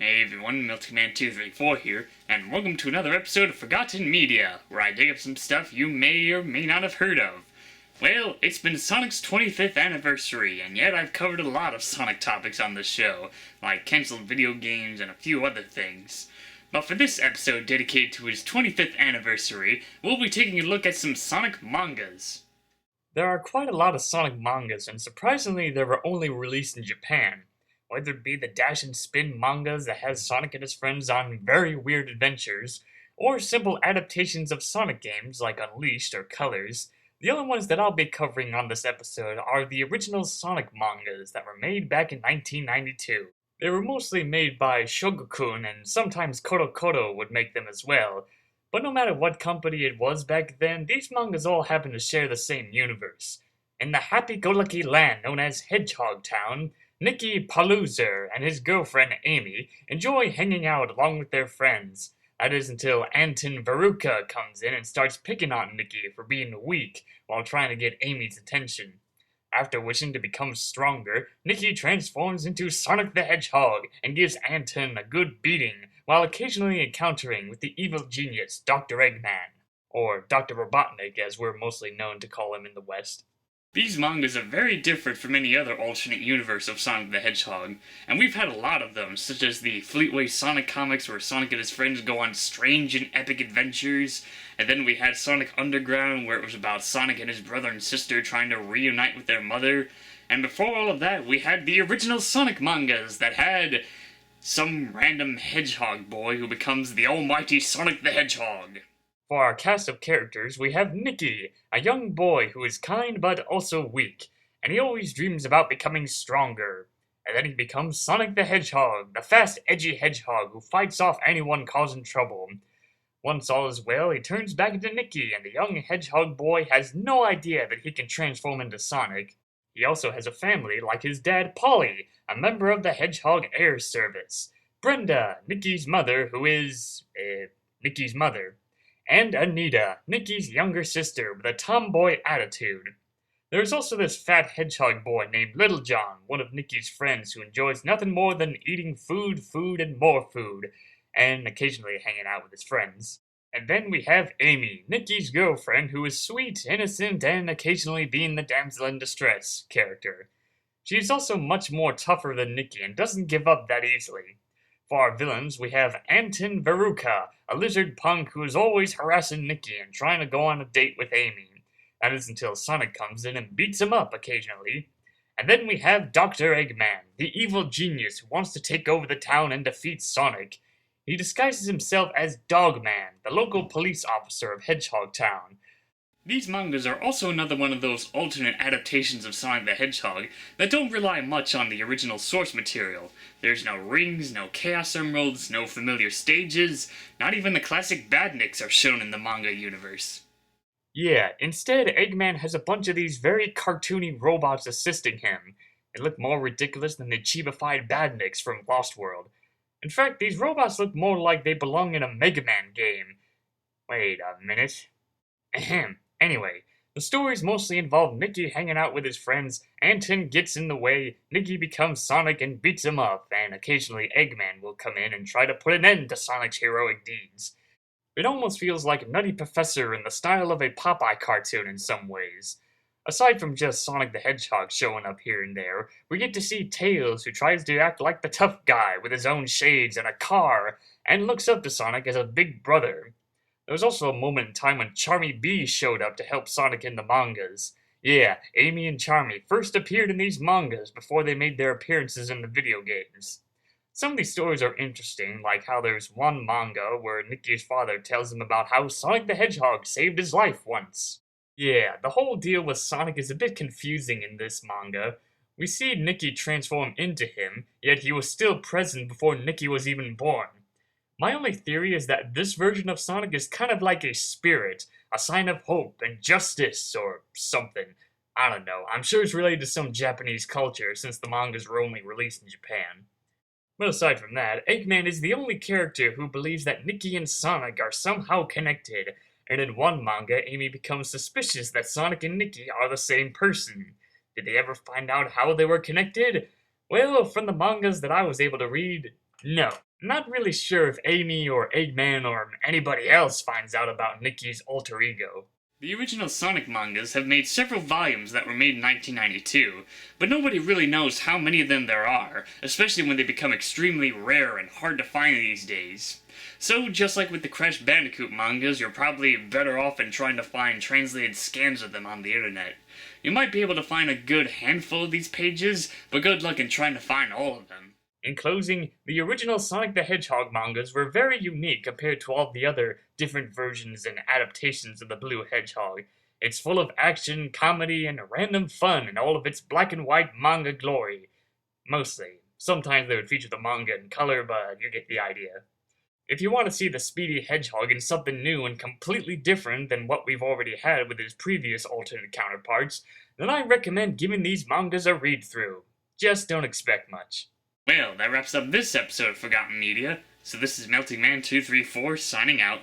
Hey everyone, Milkman234 here, and welcome to another episode of Forgotten Media, where I dig up some stuff you may or may not have heard of. Well, it's been Sonic's 25th anniversary, and yet I've covered a lot of Sonic topics on this show, like cancelled video games and a few other things. But for this episode dedicated to his 25th anniversary, we'll be taking a look at some Sonic mangas. There are quite a lot of Sonic mangas, and surprisingly they were only released in Japan. Whether it be the Dash and Spin mangas that has Sonic and his friends on very weird adventures, or simple adaptations of Sonic games like Unleashed or Colors, the only ones that I'll be covering on this episode are the original Sonic mangas that were made back in 1992. They were mostly made by Shogakukan, and sometimes Koro would make them as well. But no matter what company it was back then, these mangas all happen to share the same universe. In the happy-go-lucky land known as Hedgehog Town, Nicky Paloozer and his girlfriend Amy enjoy hanging out along with their friends. That is until Anton Veruca comes in and starts picking on Nicky for being weak while trying to get Amy's attention. After wishing to become stronger, Nicky transforms into Sonic the Hedgehog and gives Anton a good beating, while occasionally encountering with the evil genius Dr. Eggman, or Dr. Robotnik as we're mostly known to call him in the West. These mangas are very different from any other alternate universe of Sonic the Hedgehog, and we've had a lot of them, such as the Fleetway Sonic comics where Sonic and his friends go on strange and epic adventures, and then we had Sonic Underground where it was about Sonic and his brother and sister trying to reunite with their mother, and before all of that we had the original Sonic mangas that had some random hedgehog boy who becomes the almighty Sonic the Hedgehog. For our cast of characters, we have Nicky, a young boy who is kind but also weak, and he always dreams about becoming stronger. And then he becomes Sonic the Hedgehog, the fast, edgy hedgehog who fights off anyone causing trouble. Once all is well, he turns back into Nicky, and the young hedgehog boy has no idea that he can transform into Sonic. He also has a family like his dad Polly, a member of the Hedgehog Air Service, Brenda, Nicky's mother, who is, Nicky's mother, and Anita, Nicky's younger sister with a tomboy attitude. There is also this fat hedgehog boy named Little John, one of Nicky's friends who enjoys nothing more than eating food, and more food, and occasionally hanging out with his friends. And then we have Amy, Nicky's girlfriend, who is sweet, innocent, and occasionally being the damsel in distress character. She is also much more tougher than Nicky and doesn't give up that easily. For our villains, we have Anton Veruca, a lizard punk who is always harassing Nicky and trying to go on a date with Amy. That is until Sonic comes in and beats him up occasionally. And then we have Dr. Eggman, the evil genius who wants to take over the town and defeat Sonic. He disguises himself as Dogman, the local police officer of Hedgehog Town. These mangas are also another one of those alternate adaptations of Sonic the Hedgehog that don't rely much on the original source material. There's no rings, no Chaos Emeralds, no familiar stages, not even the classic Badniks are shown in the manga universe. Yeah, instead Eggman has a bunch of these very cartoony robots assisting him. They look more ridiculous than the cheapified Badniks from Lost World. In fact, these robots look more like they belong in a Mega Man game. Wait a minute. Ahem. Anyway, the stories mostly involve Nicky hanging out with his friends, Anton gets in the way, Nicky becomes Sonic and beats him up, and occasionally Eggman will come in and try to put an end to Sonic's heroic deeds. It almost feels like Nutty Professor in the style of a Popeye cartoon in some ways. Aside from just Sonic the Hedgehog showing up here and there, we get to see Tails who tries to act like the tough guy with his own shades and a car, and looks up to Sonic as a big brother. There was also a moment in time when Charmy Bee showed up to help Sonic in the mangas. Yeah, Amy and Charmy first appeared in these mangas before they made their appearances in the video games. Some of these stories are interesting, like how there's one manga where Nicky's father tells him about how Sonic the Hedgehog saved his life once. Yeah, the whole deal with Sonic is a bit confusing in this manga. We see Nicky transform into him, yet he was still present before Nicky was even born. My only theory is that this version of Sonic is kind of like a spirit, a sign of hope and justice, or something. I don't know, I'm sure it's related to some Japanese culture since the mangas were only released in Japan. But aside from that, Eggman is the only character who believes that Nicky and Sonic are somehow connected, and in one manga, Amy becomes suspicious that Sonic and Nicky are the same person. Did they ever find out how they were connected? Well, from the mangas that I was able to read, no. Not really sure if Amy or Eggman or anybody else finds out about Nikki's alter ego. The original Sonic mangas have made several volumes that were made in 1992, but nobody really knows how many of them there are, especially when they become extremely rare and hard to find these days. So, just like with the Crash Bandicoot mangas, you're probably better off in trying to find translated scans of them on the internet. You might be able to find a good handful of these pages, but good luck in trying to find all of them. In closing, the original Sonic the Hedgehog mangas were very unique compared to all the other different versions and adaptations of the Blue Hedgehog. It's full of action, comedy, and random fun in all of its black and white manga glory. Mostly. Sometimes they would feature the manga in color, but you get the idea. If you want to see the Speedy Hedgehog in something new and completely different than what we've already had with his previous alternate counterparts, then I recommend giving these mangas a read through. Just don't expect much. Well, that wraps up this episode of Forgotten Media, so this is Melting Man 234 signing out.